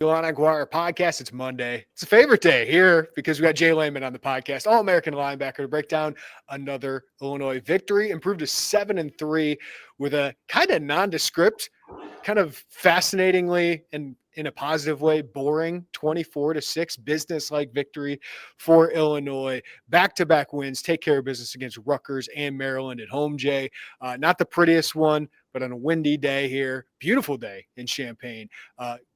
Illini Inquirer Podcast. It's Monday. It's a favorite day here because we got J Leman on the podcast, All-American linebacker, to break down another Illinois victory. Improved to 7-3 with a kind of nondescript, kind of fascinatingly and in a positive way, boring 24-6 business-like victory for Illinois. Back-to-back wins, take care of business against Rutgers and Maryland at home, Jay. Not the prettiest one, but on a windy day here, beautiful day in Champaign.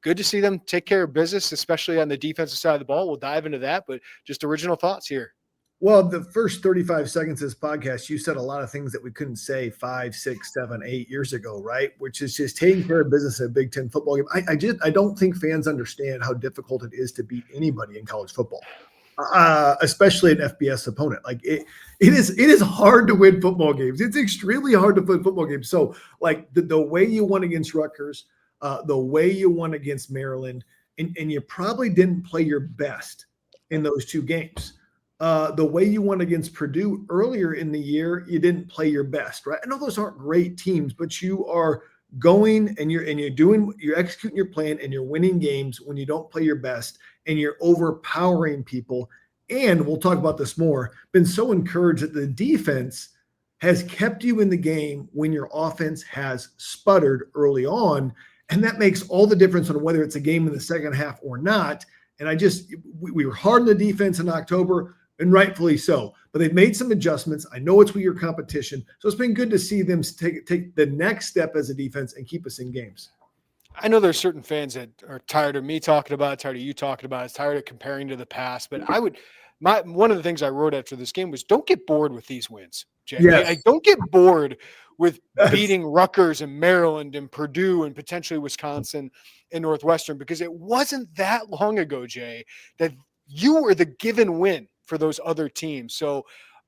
Good to see them take care of business, especially on the defensive side of the ball. We'll dive into that, but just original thoughts here. Well, the first 35 seconds of this podcast, you said a lot of things that we couldn't say 5, 6, 7, 8 years ago, right? Which is just taking care of business in a Big Ten football game. I don't think fans understand how difficult it is to beat anybody in college football, especially an FBS opponent. Like it is hard to win football games. It's extremely hard to win football games. So like the way you won against Rutgers, the way you won against Maryland, and you probably didn't play your best in those two games. The way you won against Purdue earlier in the year, you didn't play your best, right? I know those aren't great teams, but you are going and you're executing your plan and you're winning games when you don't play your best and you're overpowering people. And we'll talk about this more. Been so encouraged that the defense has kept you in the game when your offense has sputtered early on. And that makes all the difference on whether it's a game in the second half or not. And we were hard on the defense in October, and rightfully so. But they've made some adjustments. I know it's with your competition. So it's been good to see them take the next step as a defense and keep us in games. I know there's certain fans that are tired of me talking about it, tired of you talking about it, tired of comparing to the past. But one of the things I wrote after this game was don't get bored with these wins, Jay. Yes. Like, don't get bored with beating Rutgers and Maryland and Purdue and potentially Wisconsin and Northwestern, because it wasn't that long ago, Jay, that you were the given win for those other teams. So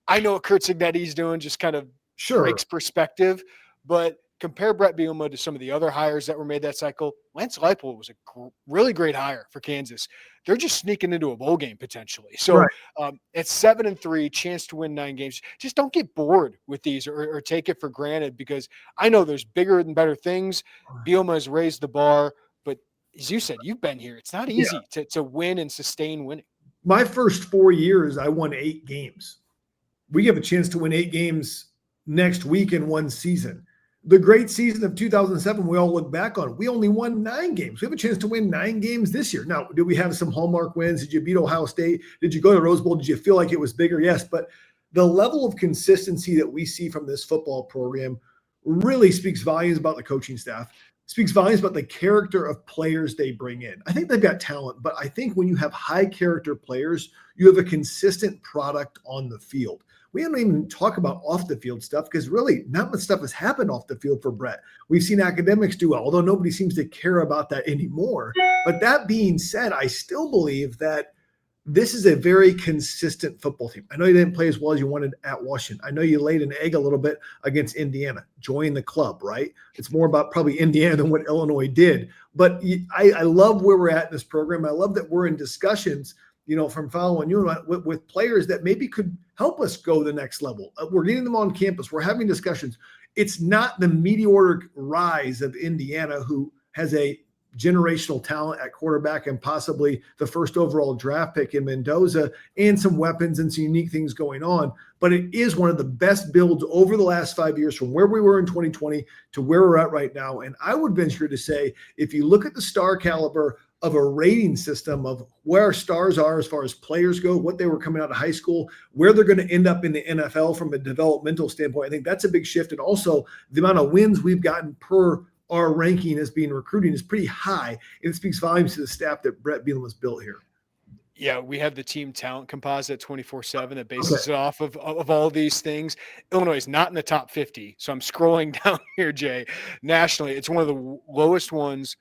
I know what Kurt Cignetti's doing just kind of breaks perspective, but compare Brett Bielema to some of the other hires that were made that cycle. Lance Leipold was a really great hire for Kansas. They're just sneaking into a bowl game potentially. So at 7-3, chance to win 9 games. Just don't get bored with these or take it for granted, because I know there's bigger and better things. Bielema has raised the bar, but as you said, you've been here. It's not easy to win and sustain winning. My first 4 years, I won 8 games. We have a chance to win 8 games next week in one season. The great season of 2007, we all look back on, we only won 9 games. We have a chance to win 9 games this year. Now, did we have some hallmark wins? Did you beat Ohio State? Did you go to Rose Bowl? Did you feel like it was bigger? Yes, but the level of consistency that we see from this football program really speaks volumes about the coaching staff, speaks volumes about the character of players they bring in. I think they've got talent, but I think when you have high character players, you have a consistent product on the field. We don't even talk about off the field stuff because really not much stuff has happened off the field for Brett. We've seen academics do well, although nobody seems to care about that anymore. But that being said, I still believe that this is a very consistent football team. I know you didn't play as well as you wanted at Washington. I know you laid an egg a little bit against Indiana. Join the club, right? It's more about probably Indiana than what Illinois did. But I love where we're at in this program. I love that we're in discussions, from following you with players that maybe could help us go the next level. We're getting them on campus. We're having discussions. It's not the meteoric rise of Indiana, who has a generational talent at quarterback and possibly the first overall draft pick in Mendoza and some weapons and some unique things going on. But it is one of the best builds over the last 5 years from where we were in 2020 to where we're at right now. And I would venture to say, if you look at the star caliber of a rating system of where our stars are as far as players go, what they were coming out of high school, where they're going to end up in the NFL from a developmental standpoint, I think that's a big shift. And also the amount of wins we've gotten per our ranking as being recruiting is pretty high. And it speaks volumes to the staff that Brett Bielema has built here. Yeah, we have the team talent composite 24/7 that bases it off of all these things. Illinois is not in the top 50. So I'm scrolling down here, Jay. Nationally, it's one of the lowest ones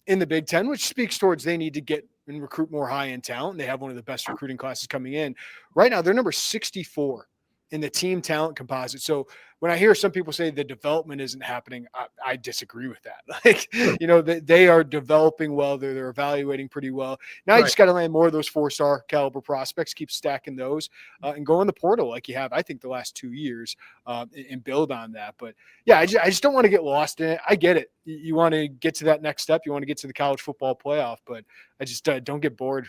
in the Big Ten, which speaks towards they need to get and recruit more high-end talent. They have one of the best recruiting classes coming in. Right now, they're number 64 in the team talent composite. So when I hear some people say the development isn't happening, I disagree with that. Like, Sure. they are developing well. They're evaluating pretty well. Now you Right. just got to land more of those 4-star caliber prospects, keep stacking those, and go in the portal like you have, I think, the last 2 years, and build on that. But yeah, I just don't want to get lost in it. I get it. You want to get to that next step. You want to get to the college football playoff, but I just don't get bored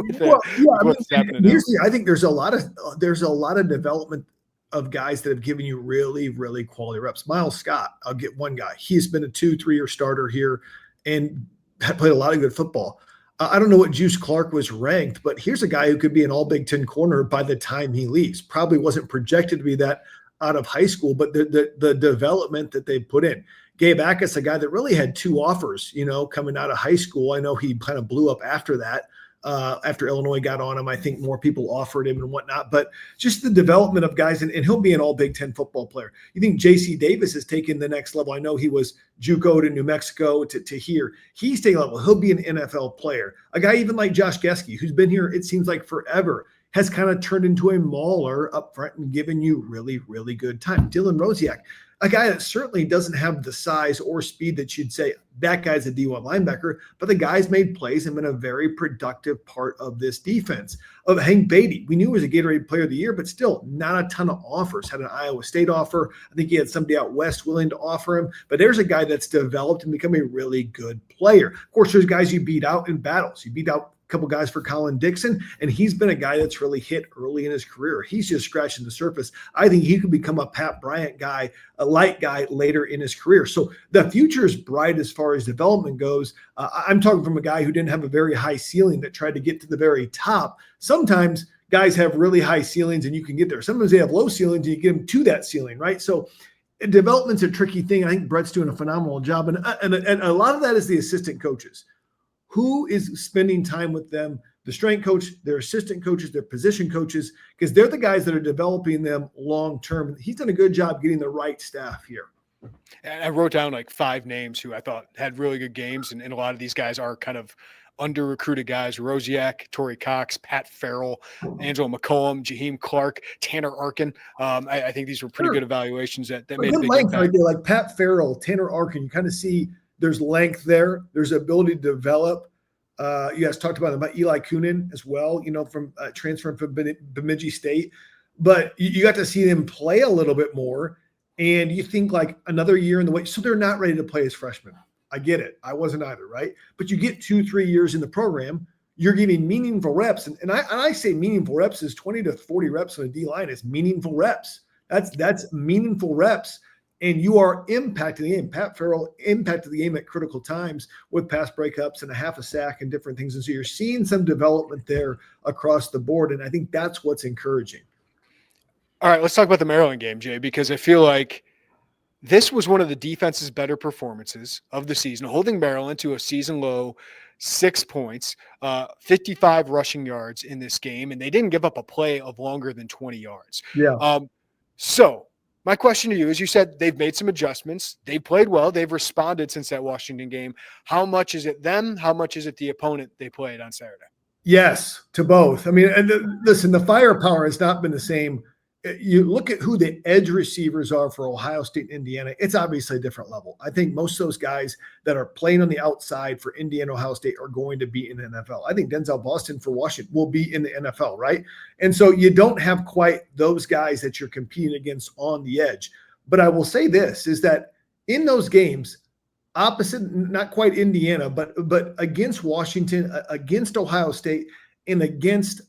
with, Well, yeah, I mean, what's happening now. here's I think there's a lot of development of guys that have given you really, really quality reps. Miles Scott, I'll get one guy. He's been a 2-3 year starter here and had played a lot of good football. I don't know what Juice Clark was ranked, but here's a guy who could be an all Big Ten corner by the time he leaves. Probably wasn't projected to be that out of high school, but the development that they put in. Gabe Akis, a guy that really had 2 offers, coming out of high school. I know he kind of blew up after that. After Illinois got on him, I think more people offered him and whatnot, but just the development of guys, and he'll be an all Big Ten football player. You think JC Davis has taken the next level? I know he was JUCO to New Mexico to here. He's taking a level. He'll be an NFL player. A guy even like Josh Geske, who's been here, it seems like forever, has kind of turned into a mauler up front and given you really, really good time. Dylan Rosiak, a guy that certainly doesn't have the size or speed that you'd say that guy's a D1 linebacker, but the guy's made plays and been a very productive part of this defense. Of Hank Beatty, we knew he was a Gatorade Player of the Year, but still not a ton of offers. Had an Iowa State offer. I think he had somebody out west willing to offer him, but there's a guy that's developed and become a really good player. Of course, there's guys you beat out in battles. You beat out couple guys for Colin Dixon, and he's been a guy that's really hit early in his career. He's just scratching the surface. I think he could become a Pat Bryant guy, a light guy later in his career. So the future is bright as far as development goes. I'm talking from a guy who didn't have a very high ceiling that tried to get to the very top. Sometimes guys have really high ceilings and you can get there. Sometimes they have low ceilings and you get them to that ceiling, right? So development's a tricky thing. I think Brett's doing a phenomenal job. And a lot of that is the assistant coaches. Who is spending time with them, the strength coach, their assistant coaches, their position coaches, because they're the guys that are developing them long-term. He's done a good job getting the right staff here. And I wrote down like 5 names who I thought had really good games. And a lot of these guys are kind of under-recruited guys: Rosiak, Torrey Cox, Pat Farrell, Angelo McCollum, Jaheim Clark, Tanner Arkin. I think these were pretty good evaluations that made a big length impact. right there, like Pat Farrell, Tanner Arkin. You kind of see there's length there. There's ability to develop. You guys talked about Eli Coonan as well, from transferring from Bemidji State. But you got to see them play a little bit more. And you think like another year in the way. So they're not ready to play as freshmen. I get it. I wasn't either, right? But you get 2-3 years in the program, you're getting meaningful reps. And I say meaningful reps is 20 to 40 reps on a D line is meaningful reps. That's meaningful reps. And you are impacting the game. Pat Farrell impacted the game at critical times with pass breakups and a half a sack and different things. And so you're seeing some development there across the board. And I think that's what's encouraging. All right, let's talk about the Maryland game, Jay, because I feel like this was one of the defense's better performances of the season, holding Maryland to a season low 6 points, 55 rushing yards in this game, and they didn't give up a play of longer than 20 yards. Yeah. So my question to you is, you said they've made some adjustments. They played well. They've responded since that Washington game. How much is it them? How much is it the opponent they played on Saturday? Yes, to both. I mean, listen, the firepower has not been the same. You look at who the edge receivers are for Ohio State and Indiana, it's obviously a different level. I think most of those guys that are playing on the outside for Indiana, Ohio State are going to be in the NFL. I think Denzel Boston for Washington will be in the NFL, right? And so you don't have quite those guys that you're competing against on the edge. But I will say this, is that in those games, opposite, not quite Indiana, but against Washington, against Ohio State, and against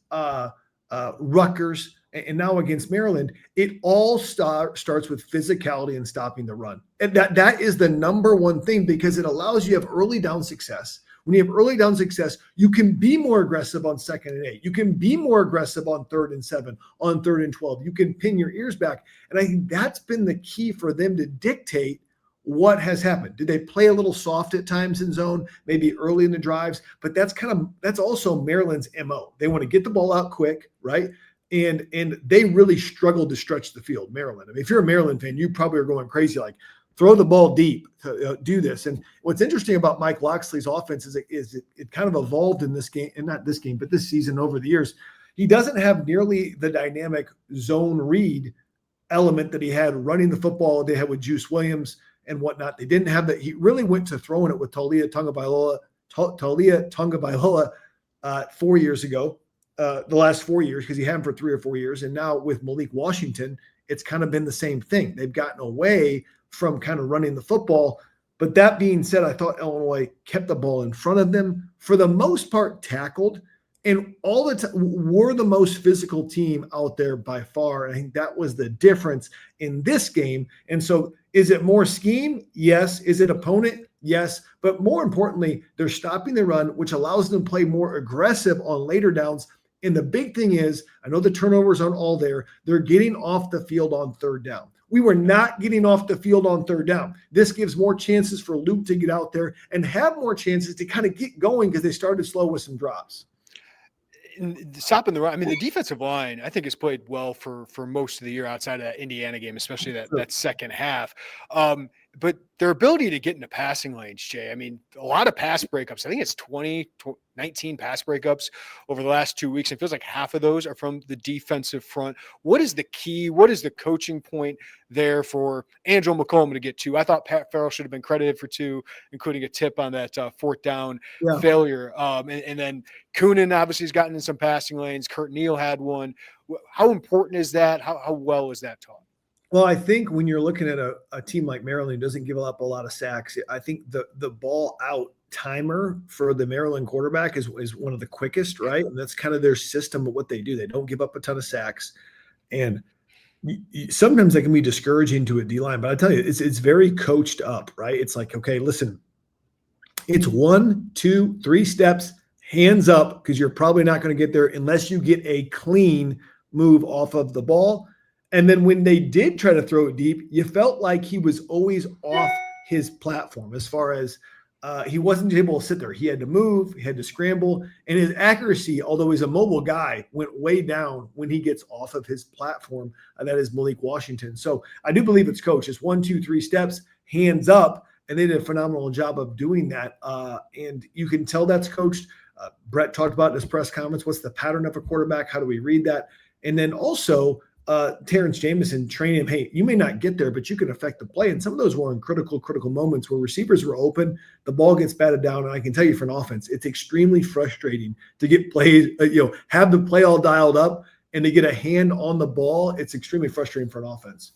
Rutgers, and now against Maryland, it all starts with physicality and stopping the run. And that is the number one thing, because it allows you to have early down success. When you have early down success, you can be more aggressive on 2nd and 8. You can be more aggressive on 3rd and 7, on 3rd and 12. You can pin your ears back. And I think that's been the key for them to dictate what has happened. Did they play a little soft at times in zone, maybe early in the drives? But that's also Maryland's MO. They want to get the ball out quick, right? And they really struggled to stretch the field, Maryland. I mean, if you're a Maryland fan, you probably are going crazy, like throw the ball deep to do this. And what's interesting about Mike Loxley's offense is it kind of evolved in this game, and not this game, but this season over the years. He doesn't have nearly the dynamic zone read element that he had running the football they had with Juice Williams and whatnot. They didn't have that. He really went to throwing it with Talia Tagovailoa 4 years ago, the last 4 years, because he had him for 3 or 4 years. And now with Malik Washington, it's kind of been the same thing. They've gotten away from kind of running the football. But that being said, I thought Illinois kept the ball in front of them, for the most part tackled, and all the time were the most physical team out there by far. I think that was the difference in this game. And so is it more scheme? Yes. Is it opponent? Yes. But more importantly, they're stopping the run, which allows them to play more aggressive on later downs. And the big thing is, I know the turnovers aren't all there. They're getting off the field on third down. We were not getting off the field on third down. This gives more chances for Luke to get out there and have more chances to kind of get going, because they started slow with some drops. Stopping the run. I mean, the defensive line, I think, has played well for most of the year outside of that Indiana game, especially that second half. But their ability to get into passing lanes, Jay, I mean, a lot of pass breakups. I think it's 19 pass breakups over the last 2 weeks. It feels like half of those are from the defensive front. What is the key? What is the coaching point there for Andrew McCollum to get 2? I thought Pat Farrell should have been credited for 2, including a tip on that fourth down failure. And then Coonan obviously has gotten in some passing lanes. Kurt Neal had one. How important is that? How well is that taught? Well, I think when you're looking at a team like Maryland, doesn't give up a lot of sacks. I think the ball out timer for the Maryland quarterback is one of the quickest, right? And that's kind of their system of what they do. They don't give up a ton of sacks. And sometimes that can be discouraging to a D-line, but I tell you, it's very coached up, right? It's like, okay, listen, it's 1, 2, 3 steps, hands up, because you're probably not going to get there unless you get a clean move off of the ball. And then when they did try to throw it deep, you felt like he was always off his platform, as far as he wasn't able to sit there. He had to move, he had to scramble, and his accuracy, although he's a mobile guy, went way down when he gets off of his platform. And that is Malik Washington. So I do believe it's coached. It's 1, 2, 3 steps, hands up, and they did a phenomenal job of doing that. And you can tell that's coached. Brett talked about in his press conference, what's the pattern of a quarterback? How do we read that? And then also, Terrence Jamison train him, hey, you may not get there, but you can affect the play. And some of those were in critical moments where receivers were open, the ball gets batted down. And I can tell you, for an offense, it's extremely frustrating to get plays, have the play all dialed up and to get a hand on the ball. It's extremely frustrating for an offense.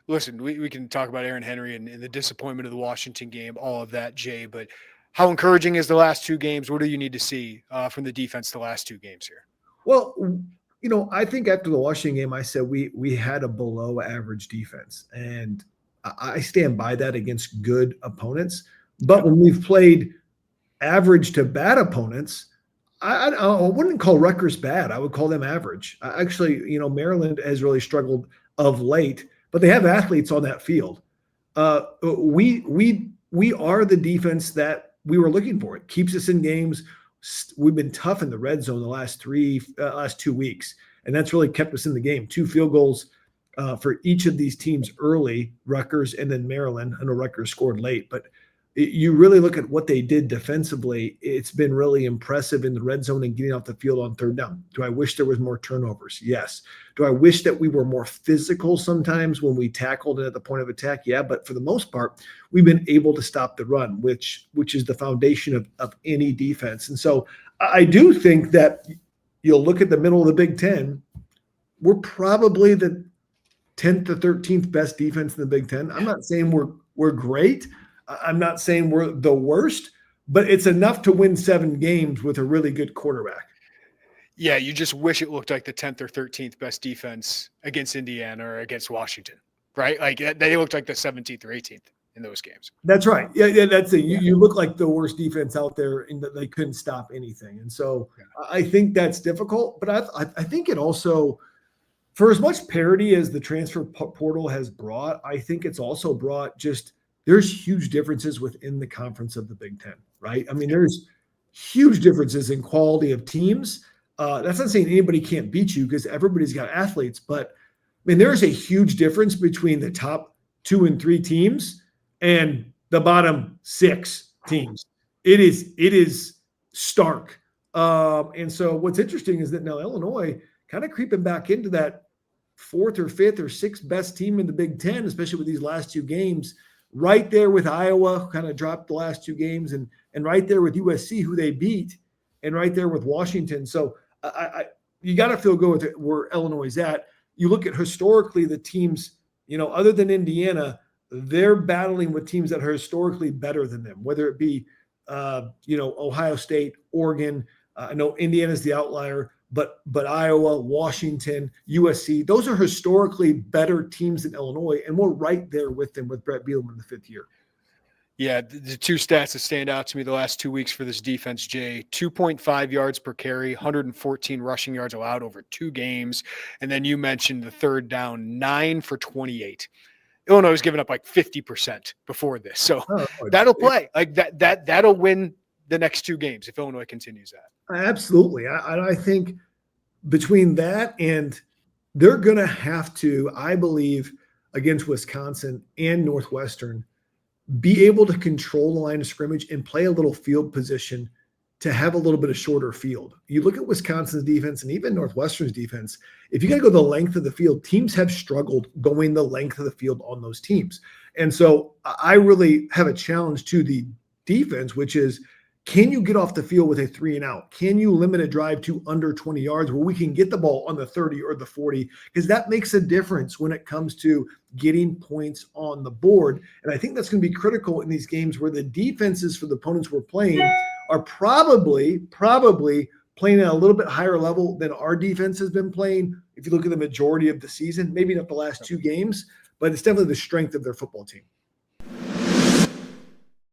Listen, we can talk about Aaron Henry and the disappointment of the Washington game, all of that, Jay, but how encouraging is the last 2 games? What do you need to see from the defense the last 2 games here? Well, I think after the Washington game, I said we had a below average defense, and I stand by that against good opponents. But when we've played average to bad opponents, I wouldn't call Rutgers bad. I would call them average. Actually, Maryland has really struggled of late, but they have athletes on that field. We are the defense that we were looking for. It keeps us in games. We've been tough in the red zone the last 2 weeks, and that's really kept us in the game. 2 field goals for each of these teams early, Rutgers and then Maryland. I know Rutgers scored late, but you really look at what they did defensively. It's been really impressive in the red zone and getting off the field on third down. Do I wish there was more turnovers? Yes. Do I wish that we were more physical sometimes when we tackled it at the point of attack? Yeah, but for the most part, we've been able to stop the run, which is the foundation of any defense. And so I do think that you'll look at the middle of the Big Ten, we're probably the 10th to 13th best defense in the Big Ten. I'm not saying we're great. I'm not saying we're the worst, but it's enough to win 7 games with a really good quarterback. Yeah, you just wish it looked like the 10th or 13th best defense against Indiana or against Washington, right? Like they looked like the 17th or 18th in those games. That's right. Yeah, that's it. You look like the worst defense out there in that they couldn't stop anything. And so I think that's difficult, but I think it also, for as much parity as the transfer portal has brought, I think it's also brought there's huge differences within the conference of the Big Ten, right? I mean, there's huge differences in quality of teams. That's not saying anybody can't beat you because everybody's got athletes, but I mean, there's a huge difference between the top 2 and 3 teams and the bottom 6 teams. It is stark. And so what's interesting is that now Illinois kind of creeping back into that fourth or fifth or sixth best team in the Big Ten, especially with these last two games, right there with Iowa, who kind of dropped the last two games, and right there with USC, who they beat, and right there with Washington. So you got to feel good with where Illinois is at. You look at historically the teams, other than Indiana, they're battling with teams that are historically better than them, whether it be, Ohio State, Oregon. I know Indiana's the outlier, but Iowa, Washington, USC, those are historically better teams than Illinois, and we're right there with them with Brett Bielema in the fifth year. Yeah, the two stats that stand out to me the last 2 weeks for this defense, Jay, 2.5 yards per carry, 114 rushing yards allowed over 2 games. And then you mentioned the third down, 9 for 28. Illinois was giving up like 50% before this. So that'll play. Like that'll win the next 2 games if Illinois continues that. Absolutely. I think between that and they're going to have to, I believe, against Wisconsin and Northwestern, be able to control the line of scrimmage and play a little field position to have a little bit of shorter field. You look at Wisconsin's defense and even Northwestern's defense, if you got to go the length of the field, teams have struggled going the length of the field on those teams. And so I really have a challenge to the defense, which is, can you get off the field with a 3 and out? Can you limit a drive to under 20 yards where we can get the ball on the 30 or the 40? Because that makes a difference when it comes to getting points on the board. And I think that's going to be critical in these games where the defenses for the opponents we're playing are probably playing at a little bit higher level than our defense has been playing. If you look at the majority of the season, maybe not the last 2 games, but it's definitely the strength of their football team.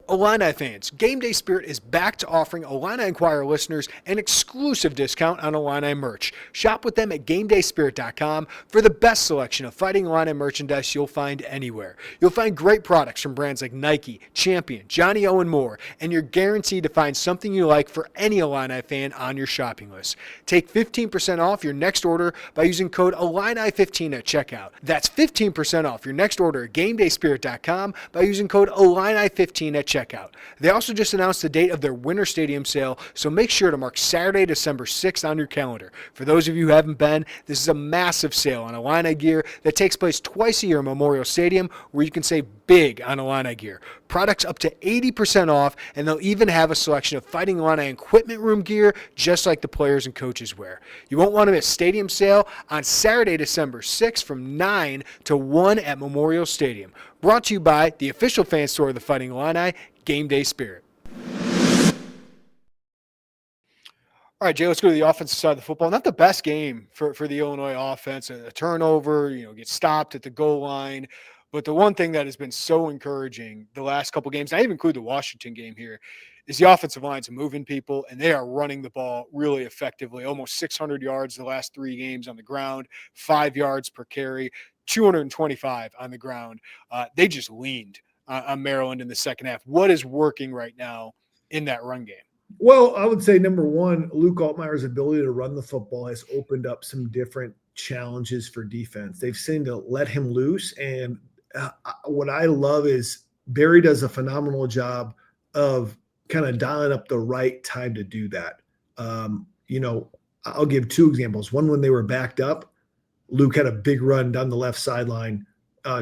Illini fans, Game Day Spirit is back to offering Illini Inquirer listeners an exclusive discount on Illini merch. Shop with them at GameDaySpirit.com for the best selection of Fighting Illini merchandise you'll find anywhere. You'll find great products from brands like Nike, Champion, Johnny O, and more, and you're guaranteed to find something you like for any Illini fan on your shopping list. Take 15% off your next order by using code Illini15 at checkout. That's 15% off your next order at GameDaySpirit.com by using code Illini15 at checkout. They also just announced the date of their Winter Stadium sale, so make sure to mark Saturday, December 6th on your calendar. For those of you who haven't been, this is a massive sale on Illini gear that takes place twice a year in Memorial Stadium, where you can save big on Illini gear. Products up to 80% off, and they'll even have a selection of Fighting Illini equipment room gear, just like the players and coaches wear. You won't want to miss Stadium Sale on Saturday, December 6th from 9 to 1 at Memorial Stadium. Brought to you by the official fan store of the Fighting Illini, Game Day Spirit. All right, Jay, let's go to the offensive side of the football. Not the best game for the Illinois offense. A turnover, gets stopped at the goal line. But the one thing that has been so encouraging the last couple games, I even include the Washington game here, is the offensive line's moving people, and they are running the ball really effectively. Almost 600 yards the last 3 games on the ground, 5 yards per carry, 225 on the ground. They just leaned on Maryland in the second half. What is working right now in that run game? Well, I would say number one, Luke Altmaier's ability to run the football has opened up some different challenges for defense. They've seemed to let him loose. And what I love is Barry does a phenomenal job of kind of dialing up the right time to do that. I'll give 2 examples. One, when they were backed up, Luke had a big run down the left sideline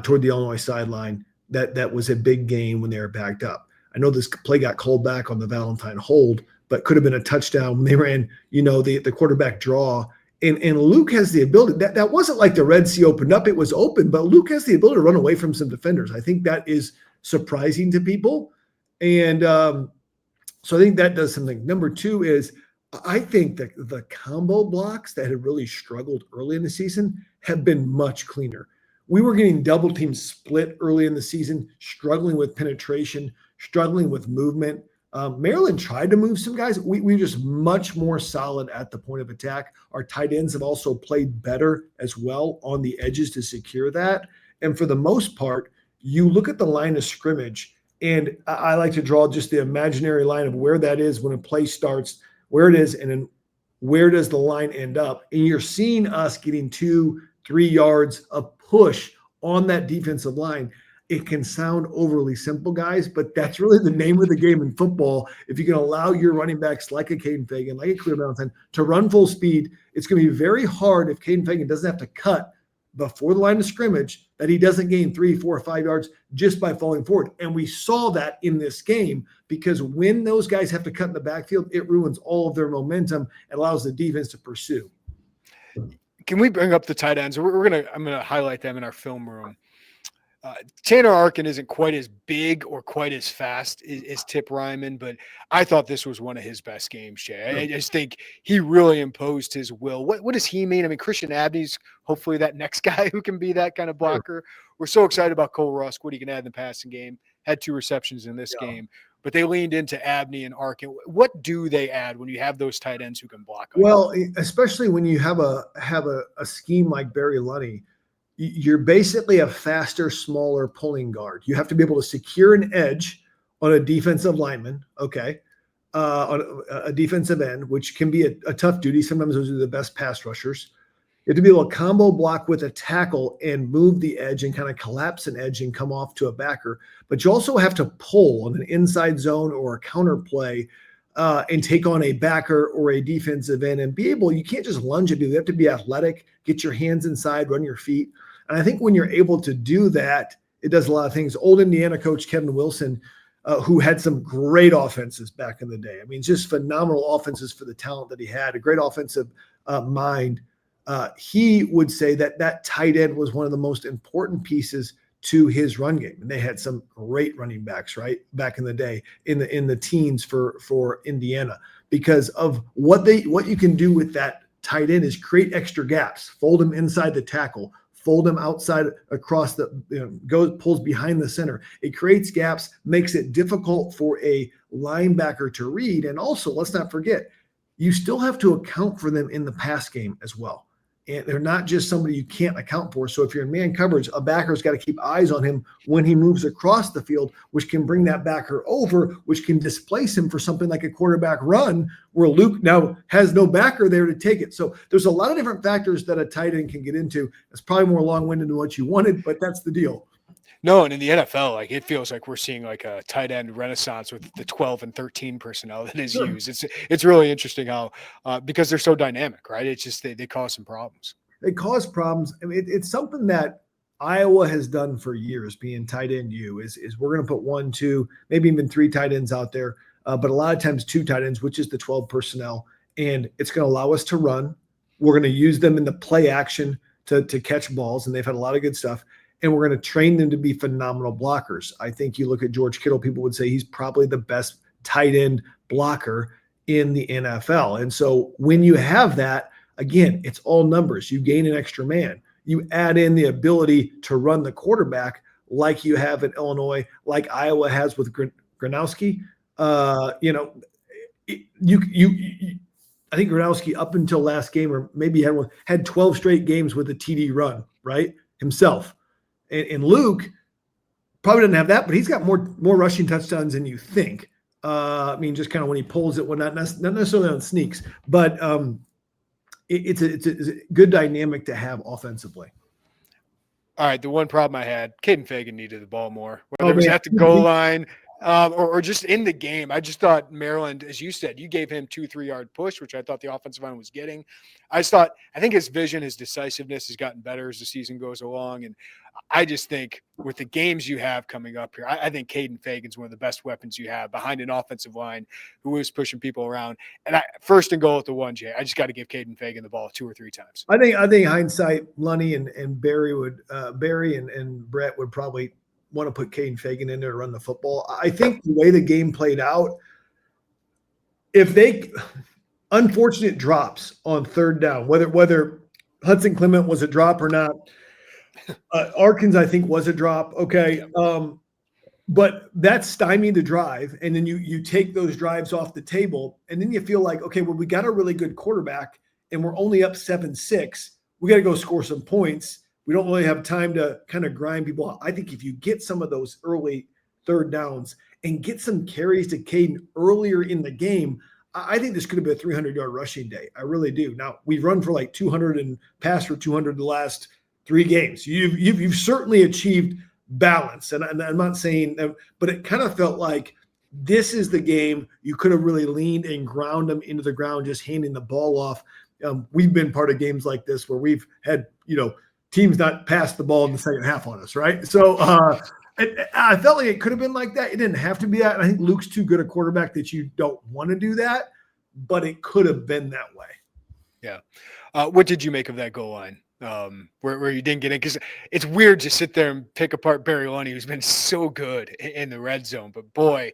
toward the Illinois sideline. That was a big gain when they were backed up. I know this play got called back on the Valentine hold, but could have been a touchdown when they ran, the quarterback draw. And Luke has the ability. That wasn't like the Red Sea opened up. It was open, but Luke has the ability to run away from some defenders. I think that is surprising to people. And so I think that does something. Number 2 is I think that the combo blocks that had really struggled early in the season have been much cleaner. We were getting double team split early in the season, struggling with penetration, struggling with movement. Maryland tried to move some guys. We're just much more solid at the point of attack. Our tight ends have also played better as well on the edges to secure that. And for the most part, you look at the line of scrimmage, and I like to draw just the imaginary line of where that is when a play starts, where it is, and then where does the line end up. And you're seeing us getting 2-3 yards of push on that defensive line. It can sound overly simple, guys, but that's really the name of the game in football. If you can allow your running backs like a Caden Fagan, like a Clear Valentine, to run full speed, it's going to be very hard if Caden Fagan doesn't have to cut before the line of scrimmage that he doesn't gain 3, 4, or 5 yards just by falling forward. And we saw that in this game because when those guys have to cut in the backfield, it ruins all of their momentum and allows the defense to pursue. Can we bring up the tight ends? I'm gonna highlight them in our film room. Tanner Arkin isn't quite as big or quite as fast as Tip Ryman, but I thought this was one of his best games, Jay. I just think he really imposed his will. What does he mean? I mean, Christian Abney's hopefully that next guy who can be that kind of blocker. We're so excited about Cole Rusk, what he can add in the passing game. Had 2 receptions in this game, but they leaned into Abney and Arkin. What do they add when you have those tight ends who can block? Well, especially when you have a scheme like Barry Lunny, you're basically a faster, smaller pulling guard. You have to be able to secure an edge on a defensive lineman, on a defensive end, which can be a tough duty. Sometimes those are the best pass rushers. You have to be able to combo block with a tackle and move the edge and kind of collapse an edge and come off to a backer. But you also have to pull on an inside zone or a counter play and take on a backer or a defensive end and be able, you can't just lunge and do that. You have to be athletic, get your hands inside, run your feet. And I think when you're able to do that, it does a lot of things. Old Indiana coach Kevin Wilson, who had some great offenses back in the day. I mean, just phenomenal offenses for the talent that he had, a great offensive mind. He would say that tight end was one of the most important pieces to his run game. And they had some great running backs, right, back in the day in the teens for Indiana, because of what you can do with that tight end is create extra gaps, fold him inside the tackle, fold him outside across pulls behind the center. It creates gaps, makes it difficult for a linebacker to read. And also, let's not forget, you still have to account for them in the pass game as well. And they're not just somebody you can't account for. So if you're in man coverage, a backer's got to keep eyes on him when he moves across the field, which can bring that backer over, which can displace him for something like a quarterback run where Luke now has no backer there to take it. So there's a lot of different factors that a tight end can get into. It's probably more long-winded than what you wanted, but that's the deal. No, and in the NFL, like it feels like we're seeing like a tight end renaissance with the 12 and 13 personnel that is used. It's really interesting how because they're so dynamic, right? It's just they cause some problems. They cause problems. I mean, it's something that Iowa has done for years. Being tight end is we're going to put 1, 2, maybe even 3 tight ends out there, but a lot of times 2 tight ends, which is the 12 personnel, and it's going to allow us to run. We're going to use them in the play action to catch balls, and they've had a lot of good stuff. And we're going to train them to be phenomenal blockers. I think you look at George Kittle, people would say he's probably the best tight end blocker in the NFL. And so when you have that, again, it's all numbers. You gain an extra man. You add in the ability to run the quarterback like you have in Illinois, like Iowa has with Gronowski. I think Gronowski up until last game, or maybe had 12 straight games with a TD run, right, himself. And Luke probably doesn't have that, but he's got more rushing touchdowns than you think. I mean, just kind of when he pulls it, not necessarily on sneaks, but it's a good dynamic to have offensively. All right, the one problem I had, Caden Fagan needed the ball more, whether it was at the goal line or just in the game. I just thought Maryland, as you said, you gave him 2-3 yard push, which I thought the offensive line was getting. I think his vision, his decisiveness has gotten better as the season goes along. And I just think with the games you have coming up here, I think Caden Fagan's one of the best weapons you have behind an offensive line who is pushing people around. And first and goal at the 1, Jay, I just got to give Caden Fagan the ball 2 or 3 times. I think hindsight, Lunny and Barry and Brett would probably want to put Caden Fagan in there to run the football. I think the way the game played out, if they unfortunate drops on 3rd down, whether Hudson Clement was a drop or not, Arkins, I think, was a drop. Okay. But that stymied the drive. And then you take those drives off the table. And then you feel like, okay, well, we got a really good quarterback and we're only up 7-6. We got to go score some points. We don't really have time to kind of grind people out. I think if you get some of those early 3rd downs and get some carries to Caden earlier in the game, I think this could have been a 300-yard rushing day. I really do. Now, we've run for like 200 and passed for 200 the last 3 games. You've certainly achieved balance. And I'm not saying that, but it kind of felt like this is the game you could have really leaned and ground them into the ground, just handing the ball off. We've been part of games like this where we've had, teams not pass the ball in the second half on us, right? So I felt like it could have been like that. It didn't have to be that. And I think Luke's too good a quarterback that you don't want to do that, but it could have been that way. Yeah. What did you make of that goal line? Where you didn't get in, because it's weird to sit there and pick apart Barry Lunny, who's been so good in the red zone. But boy,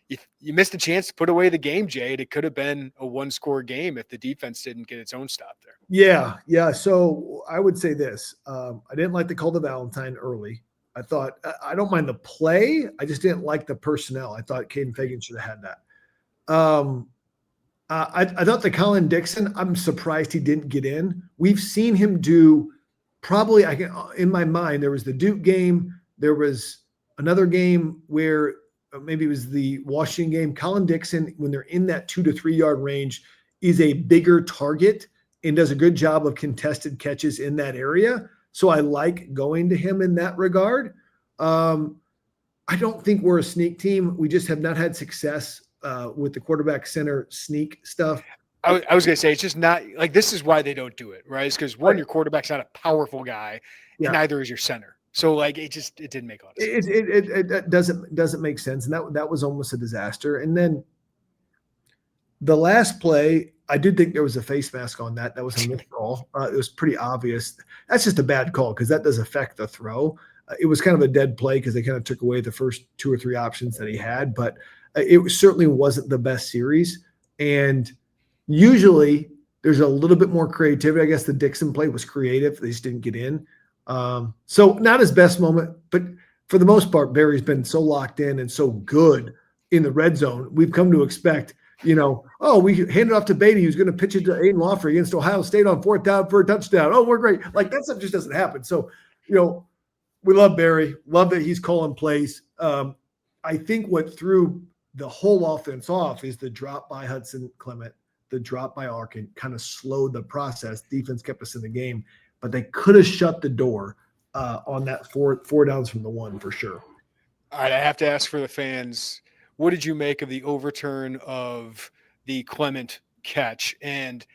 you missed a chance to put away the game, Jay. It could have been a 1-score game if the defense didn't get its own stop there. Yeah. So I would say this: I didn't like the call to Valentine early. I thought I don't mind the play. I just didn't like the personnel. I thought Caden Fagan should have had that. I thought the Colin Dixon, I'm surprised he didn't get in. We've seen him do probably, in my mind, there was the Duke game. There was another game where maybe it was the Washington game. Colin Dixon, when they're in that 2 to 3 yard range, is a bigger target and does a good job of contested catches in that area. So I like going to him in that regard. I don't think we're a sneak team. We just have not had success with the quarterback center sneak stuff. I was going to say, it's just not like, this is why they don't do it, right? It's because one, your quarterback's not a powerful guy, and neither is your center. So like, it didn't make a lot of sense. It doesn't make sense. And that was almost a disaster. And then the last play, I did think there was a face mask on that. That was a missed call. It was pretty obvious. That's just a bad call because that does affect the throw. It was kind of a dead play because they kind of took away the first 2 or 3 options that he had, but it certainly wasn't the best series. And usually there's a little bit more creativity. I guess the Dixon play was creative. They just didn't get in. So not his best moment, but for the most part, Barry's been so locked in and so good in the red zone. We've come to expect, we handed off to Beatty, who's going to pitch it to Aiden Lawford against Ohio State on 4th down for a touchdown. Oh, we're great. Like that stuff just doesn't happen. So, we love Barry, love that he's calling plays. I think what threw the whole offense off is the drop by Hudson Clement, the drop by Arkin kind of slowed the process. Defense kept us in the game, but they could have shut the door on that four downs from the 1 for sure. All right, I have to ask for the fans, what did you make of the overturn of the Clement catch and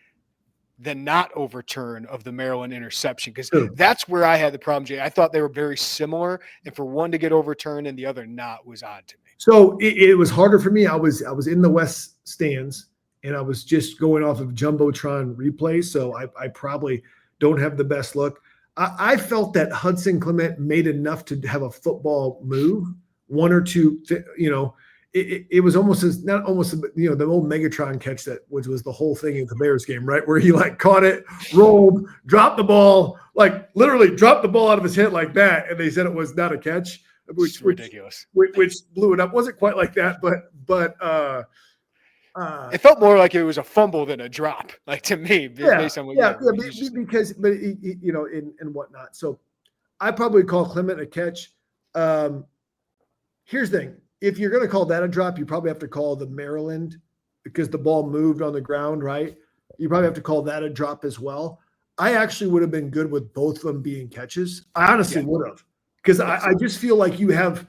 the not overturn of the Maryland interception? Because that's where I had the problem, Jay. I thought they were very similar, and for one to get overturned and the other not was odd to me. So it was harder for me. I was in the West stands, and I was just going off of Jumbotron replays, so I probably don't have the best look. I felt that Hudson Clement made enough to have a football move, 1 or 2, It was almost the old Megatron catch that was the whole thing in the Bears game, right? Where he caught it, rolled, dropped the ball, literally dropped the ball out of his head like that. And they said it was not a catch, which ridiculous, which blew it up. Wasn't quite like that, but it felt more like it was a fumble than a drop, to me, based on what because and whatnot. So I probably call Clement a catch. Here's the thing. If you're going to call that a drop, you probably have to call the Maryland, because the ball moved on the ground, right? You probably have to call that a drop as well. I actually would have been good with both of them being catches. I honestly would have, because I just feel like you have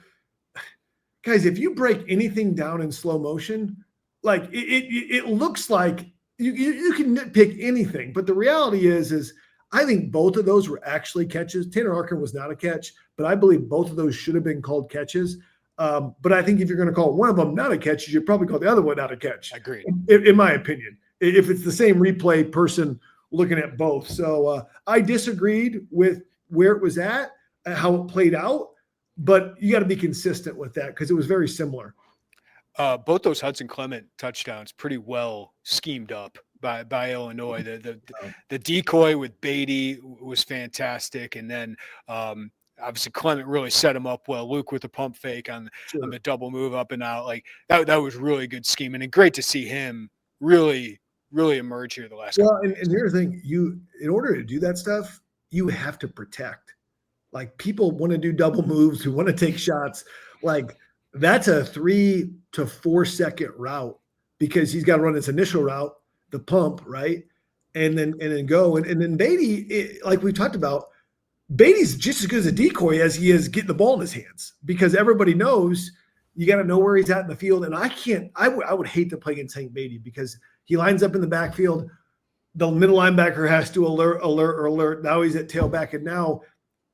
– guys, if you break anything down in slow motion, it looks like you can nitpick anything. But the reality is I think both of those were actually catches. Tanner Arkin was not a catch, but I believe both of those should have been called catches. But I think if you're going to call one of them not a catch, you should probably call the other one not a catch. Agreed. In my opinion, if it's the same replay person looking at both. So I disagreed with where it was at, how it played out, but you got to be consistent with that because it was very similar. Both those Hudson Clement touchdowns pretty well schemed up by Illinois. The decoy with Beatty was fantastic, and then obviously Clement really set him up well. Luke with the pump fake on the double move up and out, that was really good scheming, and great to see him really emerge here the last. Well, and here's the thing: in order to do that stuff, you have to protect. People want to do double moves, who want to take shots. That's a 3 to 4 second route because he's got to run his initial route, the pump, right? And then go. And then Beatty, like we talked about, Beatty's just as good as a decoy as he is getting the ball in his hands, because everybody knows you got to know where he's at in the field. And I would hate to play against Hank Beatty because he lines up in the backfield. the middle linebacker has to alert. Now he's at tailback, and now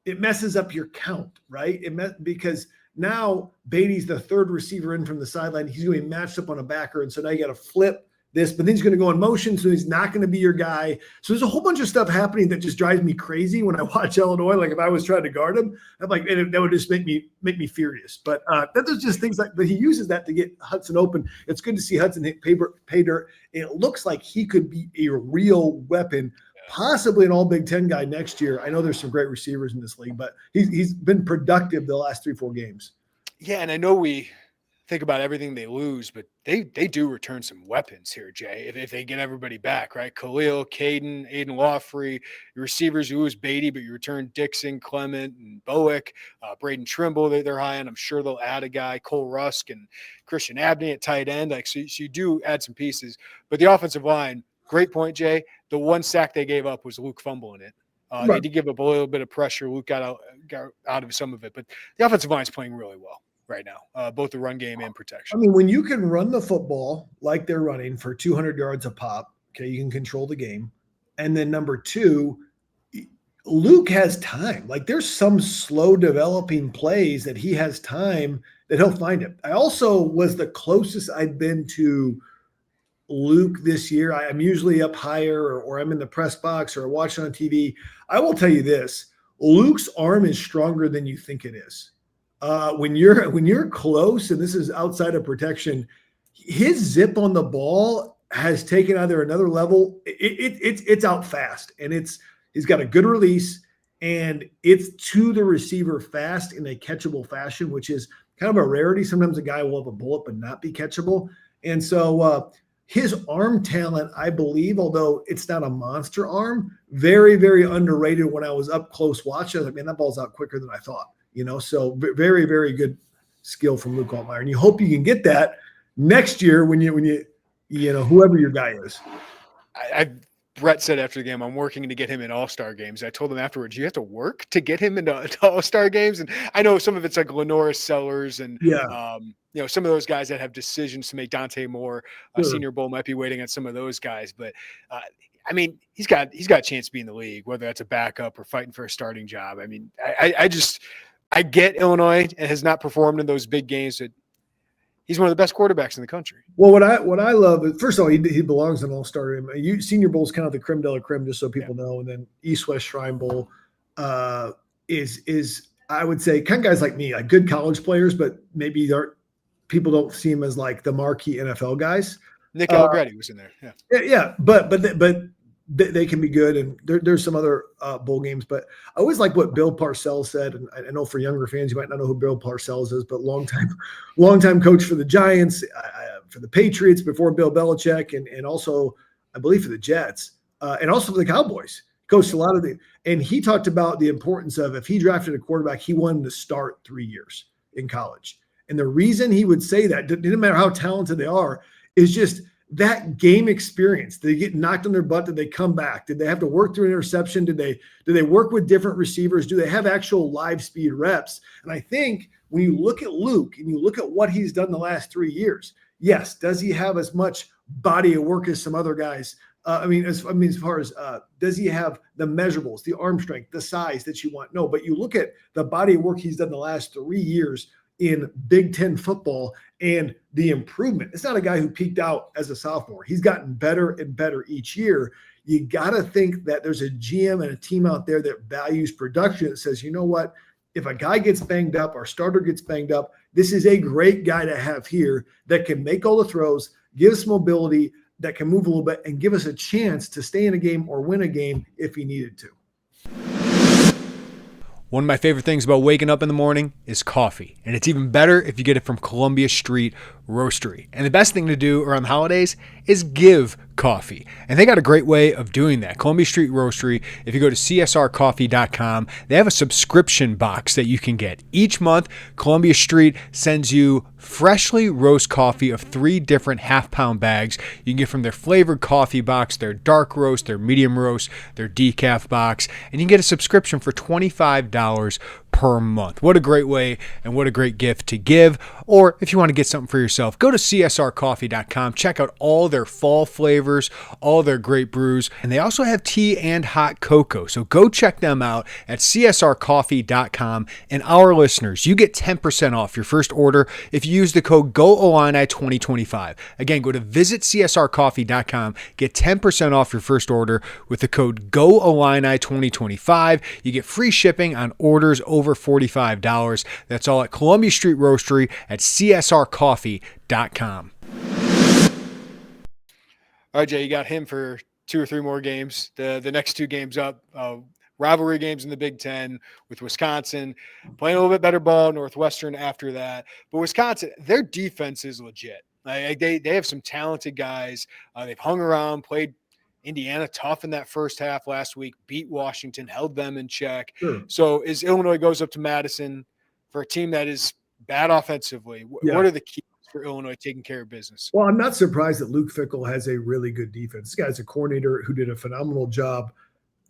it messes up your count, right? Because now Beatty's the third receiver in from the sideline. He's going to be matched up on a backer, and so now you got to flip this, but then he's going to go in motion, so he's not going to be your guy. So there's a whole bunch of stuff happening that just drives me crazy when I watch Illinois. Like if I was trying to guard him, I'm like, that would just make me furious. But that there's just things like, but he uses that to get Hudson open. It's good to see Hudson hit pay dirt. It looks like he could be a real weapon, possibly an all Big Ten guy next year. I know there's some great receivers in this league, but he's been productive the last 3-4 games. Yeah, and I know we think about everything they lose, but they do return some weapons here, Jay, if they get everybody back, right? Khalil, Caden, Aiden Lawfrey, your receivers, you lose Beatty, but you return Dixon, Clement, and Bowick, Braden Trimble, they're high on. I'm sure they'll add a guy, Cole Rusk and Christian Abney at tight end. So you do add some pieces. But the offensive line, great point, Jay. The one sack they gave up was Luke fumbling it. Right. They did give up a little bit of pressure. Luke got out of some of it, but the offensive line is playing really well right now, both the run game and protection. I mean, when you can run the football like they're running for 200 yards a pop, okay, you can control the game. And then number two, Luke has time. Like there's some slow developing plays that he has time that he'll find it. I also was the closest I'd been to Luke this year. I'm usually up higher or I'm in the press box or watching on TV. I will tell you this, Luke's arm is stronger than you think it is. When you're close, and this is outside of protection, his zip on the ball has taken either another level. It's out fast, and he's got a good release, and it's to the receiver fast in a catchable fashion, which is kind of a rarity. Sometimes a guy will have a bullet but not be catchable, and so his arm talent, I believe, although it's not a monster arm, very, very underrated. When I was up close watching, I was like, man, that ball's out quicker than I thought. So very, very good skill from Luke Altmaier. And you hope you can get that next year when you whoever your guy is. Brett said after the game, I'm working to get him in all-star games. I told him afterwards, you have to work to get him into all-star games. And I know some of it's like Lenoris Sellers and, some of those guys that have decisions to make. Dante Moore, Senior Bowl might be waiting on some of those guys. But, I mean, he's got a chance to be in the league, whether that's a backup or fighting for a starting job. I mean, I get Illinois and has not performed in those big games, but he's one of the best quarterbacks in the country. Well, what I love is, first of all, he belongs in all-star. Senior Bowl is kind of the creme de la creme, just so people know. And then East-West Shrine Bowl is I would say kind of guys like me, like good college players, but maybe people don't see him as like the marquee NFL guys. Nick Allegretti was in there. Yeah. But they can be good, and there's some other bowl games. But I always like what Bill Parcells said, and I know for younger fans you might not know who Bill Parcells is, but longtime coach for the Giants, for the Patriots before Bill Belichick, and also I believe for the Jets, and also for the Cowboys. Coached a lot of and he talked about the importance of, if he drafted a quarterback, he wanted to start 3 years in college. And the reason he would say that, didn't matter how talented they are, is just that game experience. Did they get knocked on their butt? Did they come back? Did they have to work through an interception? Did they work with different receivers? Do they have actual live speed reps? And I think when you look at Luke and you look at what he's done the last 3 years, yes, does he have as much body of work as some other guys? As far as does he have the measurables, the arm strength, the size that you want? No, but you look at the body of work he's done the last 3 years in Big Ten football and the improvement. It's not a guy who peaked out as a sophomore. He's gotten better and better each year. You got to think that there's a GM and a team out there that values production, that says, you know what, if a guy gets banged up, our starter gets banged up, this is a great guy to have here that can make all the throws, give us mobility, that can move a little bit, and give us a chance to stay in a game or win a game if he needed to. One of my favorite things about waking up in the morning is coffee, and it's even better if you get it from Columbia Street Roastery. And the best thing to do around the holidays is give coffee, and they got a great way of doing that. Columbia Street Roastery, if you go to csrcoffee.com, they have a subscription box that you can get. Each month, Columbia Street sends you freshly roast coffee of 3 different half-pound bags. You can get from their flavored coffee box, their dark roast, their medium roast, their decaf box, and you can get a subscription for $25 per month. What a great way and what a great gift to give. Or if you want to get something for yourself, go to csrcoffee.com. Check out all their fall flavors, all their great brews, and they also have tea and hot cocoa. So go check them out at csrcoffee.com. And our listeners, you get 10% off your first order if you use the code GOILLINI2025. Again, go to visit csrcoffee.com, get 10% off your first order with the code GOILLINI2025. You get free shipping on orders over $45. That's all at Columbia Street Roastery at csrcoffee.com. All right, Jay, you got him for 2 or 3 more games. The next 2 games up, rivalry games in the Big Ten with Wisconsin, playing a little bit better ball, Northwestern after that. But Wisconsin, their defense is legit. Like they have some talented guys. They've hung around, played Indiana tough in that first half last week, beat Washington, held them in check. Sure. So as Illinois goes up to Madison for a team that is bad offensively, what are the keys for Illinois taking care of business? Well, I'm not surprised that Luke Fickell has a really good defense. This guy's a coordinator who did a phenomenal job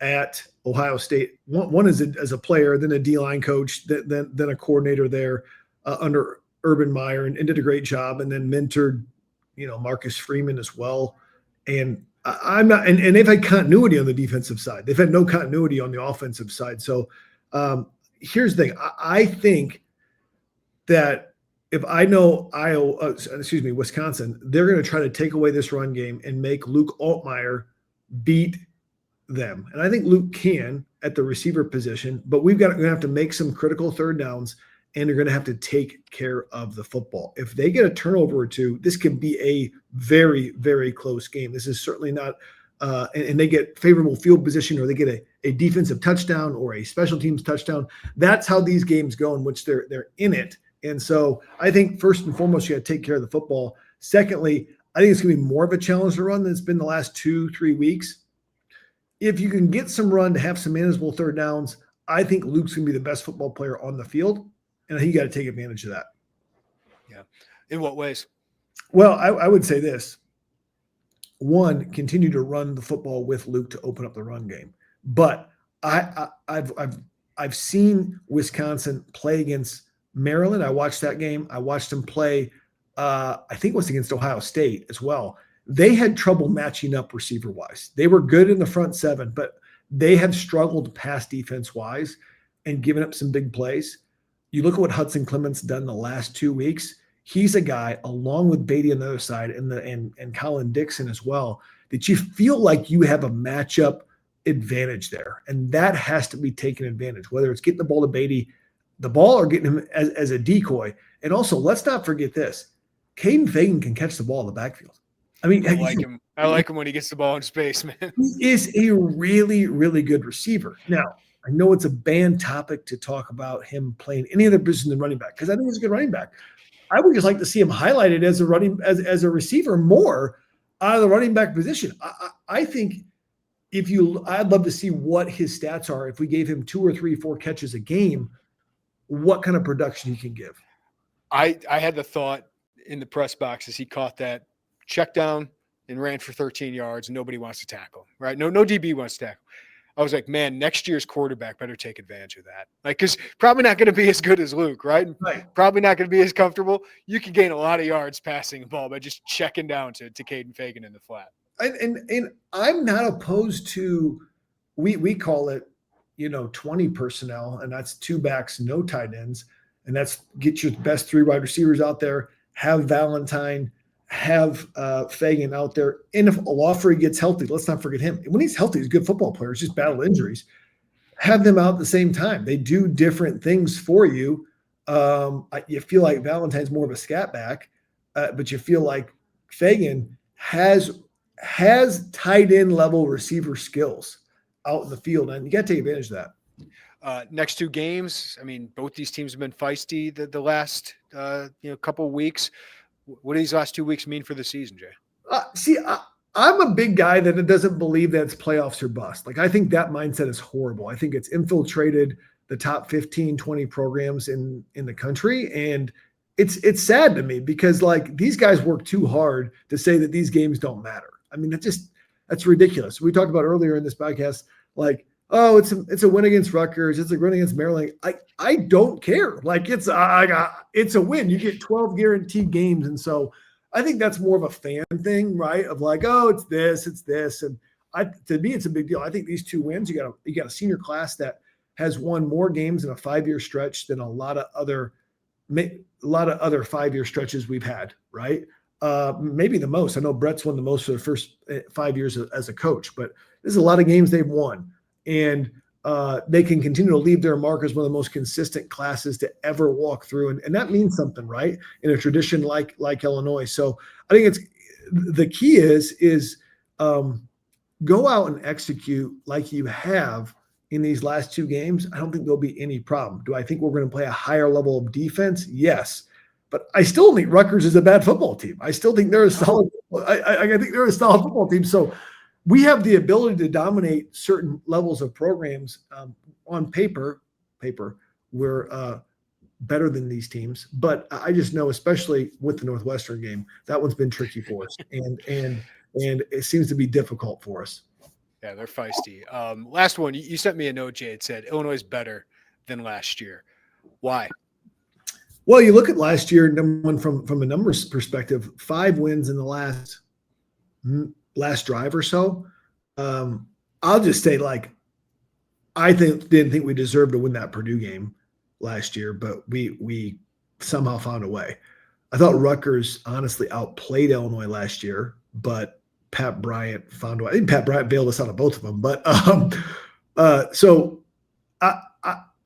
at Ohio State. One is as a player, then a D-line coach, then a coordinator there under Urban Meyer, and did a great job, and then mentored, Marcus Freeman as well. And I'm not, and they've had continuity on the defensive side. They've had no continuity on the offensive side. So here's the thing. I think that if I know Wisconsin, they're going to try to take away this run game and make Luke Altmaier beat them. And I think Luke can at the receiver position, but we're going to have to make some critical third downs, and they're going to have to take care of the football. If they get a turnover or 2, this could be a very, very close game. This is certainly not and they get favorable field position, or they get a defensive touchdown or a special teams touchdown. That's how these games go, in which they're in it. And so I think first and foremost, you got to take care of the football. Secondly, I think it's going to be more of a challenge to run than it's been the last 2-3 weeks. If you can get some run to have some manageable third downs, I think Luke's going to be the best football player on the field. And I think you got to take advantage of that. Yeah. In what ways? Well, I would say this. One, continue to run the football with Luke to open up the run game. But I've seen Wisconsin play against Maryland. I watched that game. I watched them play, I think it was against Ohio State as well. They had trouble matching up receiver-wise. They were good in the front 7, but they have struggled pass defense-wise and given up some big plays. You look at what Hudson Clement's done the last 2 weeks. He's a guy, along with Beatty on the other side and Colin Dixon as well, that you feel like you have a matchup advantage there. And that has to be taken advantage, whether it's getting the ball to Beatty, the ball, or getting him as a decoy. And also, let's not forget this. Caden Fagan can catch the ball in the backfield. I mean, I like him. I like him when he gets the ball in space, man. He is a really, really good receiver. Now, I know it's a banned topic to talk about him playing any other position than running back, because I think he's a good running back. I would just like to see him highlighted as a receiver more out of the running back position. I think I'd love to see what his stats are if we gave him 2 or 3, 4 catches a game, what kind of production he can give. I had the thought in the press box as he caught that check down and ran for 13 yards, and nobody wants to tackle him, right? No DB wants to tackle. I was like, man, next year's quarterback better take advantage of that. Like, because probably not going to be as good as Luke, right? Right. Probably not going to be as comfortable. You can gain a lot of yards passing the ball by just checking down to Caden Fagan in the flat. And I'm not opposed to, we call it, 20 personnel, and that's 2 backs, no tight ends. And that's get your best 3 wide receivers out there, have Valentine, have Fagan out there. And if Olafrey gets healthy, let's not forget him. When he's healthy, he's a good football player. It's just battle injuries. Have them out at the same time. They do different things for you. You feel like Valentine's more of a scat back, but you feel like Fagan has tight end level receiver skills out in the field, and you got to take advantage of that. Next 2 games, I mean, both these teams have been feisty the last couple of weeks. What do these last 2 weeks mean for the season, Jay? I'm a big guy that doesn't believe that it's playoffs or bust. Like, I think that mindset is horrible. I think it's infiltrated the top 15, 20 programs in the country. And it's sad to me because, like, these guys work too hard to say that these games don't matter. I mean, that's ridiculous. We talked about earlier in this podcast, like, oh, it's a win against Rutgers, it's a win against Maryland. I don't care. Like it's a win. You get 12 guaranteed games, and so I think that's more of a fan thing, right? Of like, oh, it's this, and to me, it's a big deal. I think these 2 wins, you got a senior class that has won more games in a 5-year stretch than a lot of other 5-year stretches we've had, right? Maybe the most. I know Brett's won the most for the first 5 years as a coach, but there's a lot of games they've won, and they can continue to leave their mark as one of the most consistent classes to ever walk through, and that means something, right? In a tradition like Illinois. So I think the key is go out and execute like you have in these last 2 games. I don't think there'll be any problem. Do I think we're going to play a higher level of defense? Yes. But I still think Rutgers is a bad football team. I still think they're a solid. I think they're a solid football team. So we have the ability to dominate certain levels of programs. On paper, we're better than these teams. But I just know, especially with the Northwestern game, that one's been tricky for us, and it seems to be difficult for us. Yeah, they're feisty. Last one, you sent me a note, Jay. It said Illinois is better than last year. Why? Well, you look at last year, number one, from a numbers perspective, 5 wins in the last drive or so. I'll just say, like, I didn't think we deserved to win that Purdue game last year, but we somehow found a way. I thought Rutgers honestly outplayed Illinois last year, but Pat Bryant found a way. I think Pat Bryant bailed us out of both of them. But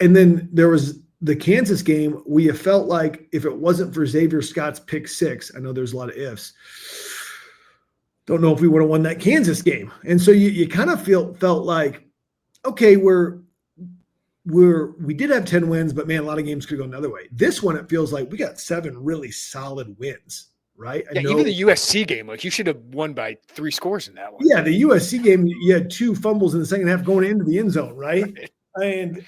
and then there was the Kansas game. We have felt like if it wasn't for Xavier Scott's pick 6, I know there's a lot of ifs. Don't know if we would have won that Kansas game. And so you kind of felt like, okay, we did have 10 wins, but man, a lot of games could go another way. This one, it feels like we got 7 really solid wins, right? Yeah, even the USC game, like you should have won by 3 scores in that one. Yeah, the USC game, you had 2 fumbles in the second half going into the end zone, right? And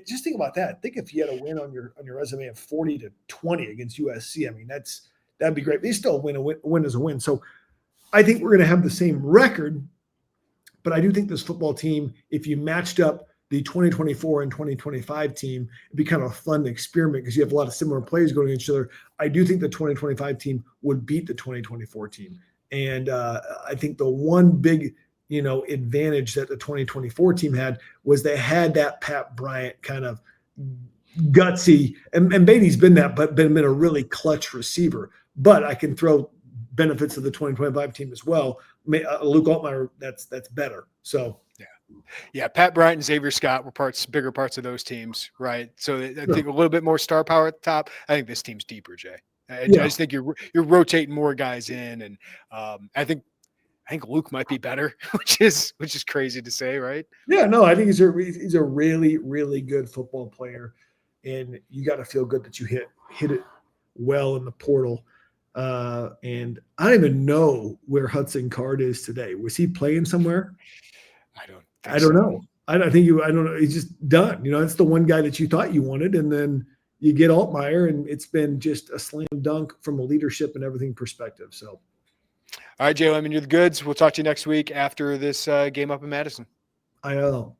just think about that. Think if you had a win on your resume of 40-20 against USC. I mean, that'd be great. They still win as a win. So I think we're going to have the same record, but I do think this football team, if you matched up the 2024 and 2025 team, it'd be kind of a fun experiment because you have a lot of similar plays going against each other. I do think the 2025 team would beat the 2024 team. And I think the one big, advantage that the 2024 team had was they had that Pat Bryant kind of gutsy, and Beatty's been that, but been a really clutch receiver. But I can throw benefits of the 2025 team as well. Luke Altmaier, that's better. So yeah, Pat Bryant and Xavier Scott were bigger parts of those teams, right? So I think a little bit more star power at the top. I think this team's deeper, Jay. I just think you're rotating more guys in, and I think Luke might be better, which is crazy to say, right? Yeah, no, I think he's a really, really good football player, and you got to feel good that you hit it well in the portal. And I don't even know where Hudson Card is today. Was he playing somewhere? I don't know. I don't know. He's just done. It's the one guy that you thought you wanted, and then you get Altmaier, and it's been just a slam dunk from a leadership and everything perspective. So. All right, J Leman, you're the goods. We'll talk to you next week after this game up in Madison. I know.